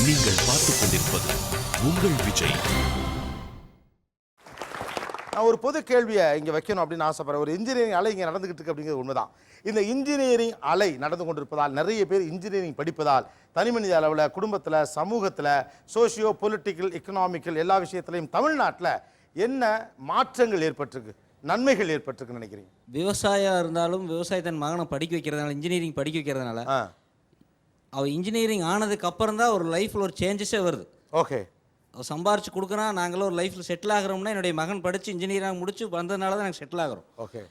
நீங்கள் பார்த்துக் கொண்டிருப்பது உங்கள் விஜய். நான் ஒரு பொது கேள்வியை இங்கே வைக்கணும் அப்படின்னு ஆசைப்படுறேன். ஒரு இன்ஜினியரிங் அலை இங்கே நடந்துகிட்டு இருக்கு அப்படிங்கிறது உண்மைதான். இந்த இன்ஜினியரிங் அலை நடந்து கொண்டிருப்பதால் நிறைய பேர் இன்ஜினியரிங் படிப்பதால் தனிமனித அளவில், குடும்பத்தில், சமூகத்தில், சோஷியோ பொலிட்டிக்கல், எக்கனாமிக்கல் எல்லா விஷயத்திலையும் தமிழ்நாட்டில் என்ன மாற்றங்கள் ஏற்பட்டிருக்கு, நன்மைகள் ஏற்பட்டிருக்குன்னு நினைக்கிறீங்க? விவசாயம் இருந்தாலும் விவசாயத்தின் மகனை படிக்க வைக்கிறதுனால, இன்ஜினியரிங் படிக்க வைக்கிறதுனால அவள் இன்ஜினியரிங் ஆனதுக்கு அப்புறம் தான் ஒரு லைஃப்பில் ஒரு சேஞ்சஸே வருது. ஓகே, சம்பாரிச்சு கொடுக்குறான், நாங்களும் ஒரு லைஃப்பில் செட்டில் ஆகிறோம்னா என்னுடைய மகன் படித்து இன்ஜினியரிங் முடிச்சு வந்ததுனால தான் நாங்கள் செட்டில் ஆகிறோம். ஓகே.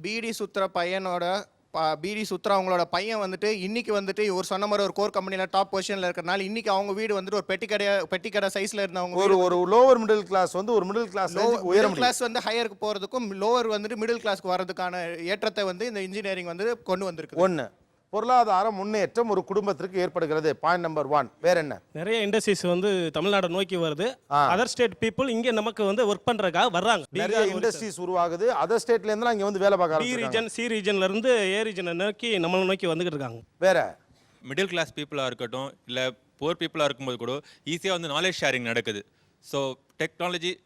பிடி சுத்துற பையனோட பிடி சுத்துற அவங்களோட பையன் வந்துட்டு இன்னைக்கு வந்துட்டு ஒரு சொன்ன மாதிரி ஒரு கோர் கம்பெனியில் டாப் பொசிஷனில் இருக்கிறனால இன்னைக்கு அவங்க வீடு வந்துட்டு ஒரு பெட்டிக்கடை சைஸில் இருந்தவங்க ஒரு லோவர் மிடில் கிளாஸ் வந்து ஒரு மிடில் கிளாஸ் மிடில் கிளாஸ் வந்து ஹையருக்கு போகிறதுக்கும் லோவர் வந்துட்டு மிடில் கிளாஸ்க்கு வர்றதுக்கான ஏற்றத்தை வந்து இந்த இன்ஜினியரிங் வந்து கொண்டு வந்திருக்கு. ஒன்று, பொருளாதார முன்னேற்றம் ஒரு குடும்பத்திற்கு ஏற்படுகிறது. Point number 1. வேற என்ன? நிறைய இண்டஸ்ட்ரீஸ் வந்து தமிழ்நாடு நோக்கி வருது. அதர் ஸ்டேட் பீப்புள் இங்க நமக்கு வந்து ஒர்க் பண்றதுக்காக வர்றாங்க. நிறைய இண்டஸ்ட்ரீஸ் உருவாகுது. அதர் ஸ்டேட்ல இருந்து இங்க வந்து வேலை பார்க்க பி ரீஜன், சி ரீஜன்ல இருந்து ஏ ரீஜனை நோக்கி நம்மளை நோக்கி வந்துகிட்டு இருக்காங்க. வேற மிடில் கிளாஸ் பீப்புளாக இருக்கட்டும், இல்லை புவர் பீப்புளாக இருக்கும்போது கூட ஈஸியாக வந்து நாலேஜ் ஷேரிங் நடக்குது. So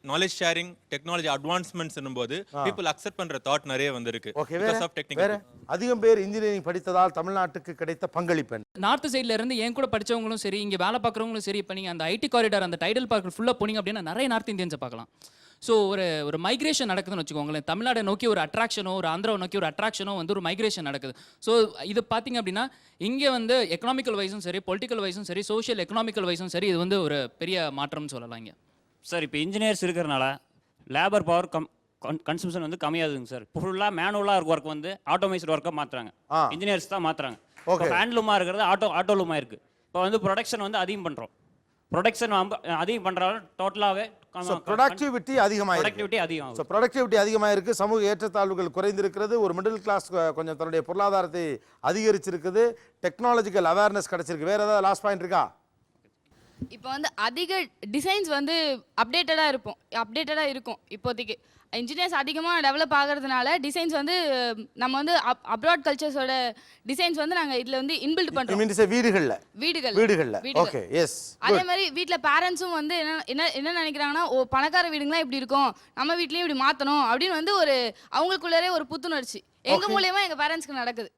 knowledge sharing, technology advancements போது பீப்புள் அக்செப்ட் பண்ற தாட் நிறைய வந்திருக்கு. வேற அதிகம் பேர் இன்ஜினியரிங் படித்ததால் தமிழ்நாட்டுக்கு கிடைத்த பங்களிப்பு. நார்த் சைட்ல இருந்து என் கூட படிச்சவங்களும் சரி, இங்க வேலை பார்க்குறவங்களும் சரி, இப்போ நீங்க அந்த ஐடி காரிடார், அந்த டைடல் பார்க் ஃபுல்லா போனீங்க அப்படின்னா நிறைய நார்த் இந்தியன்ஸை பார்க்கலாம். ஸோ ஒரு மைக்ரேஷன் நடக்குதுன்னு வச்சுக்கோங்களேன். தமிழ்நாடை நோக்கி ஒரு அட்ராக்ஷனோ, ஒரு ஆந்திராவை நோக்கி ஒரு அட்ராக்ஷனோ வந்து ஒரு மைக்ரேஷன் நடக்குது. ஸோ இது பார்த்தீங்க அப்படின்னா இங்கே வந்து எக்கனாமிக்கல் வைஸும் சரி, பொலிட்டிக்கல் வைஸும் சரி, சோஷியல் எக்கனாமிக்கல் வைஸும் சரி, இது வந்து ஒரு பெரிய மாற்றம்னு சொல்லலாம். இங்கே சார் இப்போ இன்ஜினியர்ஸ் இருக்கிறனால லேபர் பவர் கன்சம்ஷன் வந்து கம்மியாகுதுங்க சார். ஃபுல்லாக மேனுவலாக இருக்க ஒர்க் வந்து ஆட்டோமைஸ்டு ஒர்க்காக மாற்றுறாங்க. இன்ஜினியர்ஸ் தான் மாற்றுறாங்க. இப்போ ஹேண்ட்லூமாக இருக்கிறது ஆட்டோலூமாக இருக்குது. இப்போ வந்து ப்ரொடக்ஷன் வந்து அதிகம் பண்ணுறோம். ப்ரொடக்ஷன் அதிகம் பண்ணுறாலும் டோட்டலாகவே ப்ரொடக்டிவிட்டி அதிகமாக ப்ரொடக்டிவிட்டி அதிகமாக இருக்குது. சமூக ஏற்றத்தாழ்வுகள் குறைந்திருக்கிறது. ஒரு மிடில் கிளாஸ் கொஞ்சம் தன்னுடைய பொருளாதாரத்தை அதிகரிச்சிருக்குது. டெக்னாலஜிக்கல் அவேர்னஸ் கிடைச்சிருக்கு. வேற ஏதாவது லாஸ்ட் பாயிண்ட் இருக்கா? இப்போ வந்து அதிக டிசைன்ஸ் வந்து அப்டேட்டடாக இருக்கும். இப்போதைக்கு இன்ஜினியர்ஸ் அதிகமாக டெவலப் ஆகிறதுனால டிசைன்ஸ் வந்து நம்ம வந்து அப்ராட் கல்ச்சர்ஸோட டிசைன்ஸ் வந்து நாங்கள் இதில் வந்து இன்பில்ட் பண்ணுறோம். வீடுகளில். Okay, yes. அதே மாதிரி வீட்டில் பேரண்ட்ஸும் வந்து என்ன நினைக்கிறாங்கன்னா, பணக்கார வீடுங்களாம் இப்படி இருக்கும், நம்ம வீட்லேயும் இப்படி மாற்றணும் அப்படின்னு வந்து ஒரு அவங்களுக்குள்ளே ஒரு புத்துணர்ச்சி எங்கள் மூலியமாக எங்கள் பேரண்ட்ஸ்க்கு நடக்குது.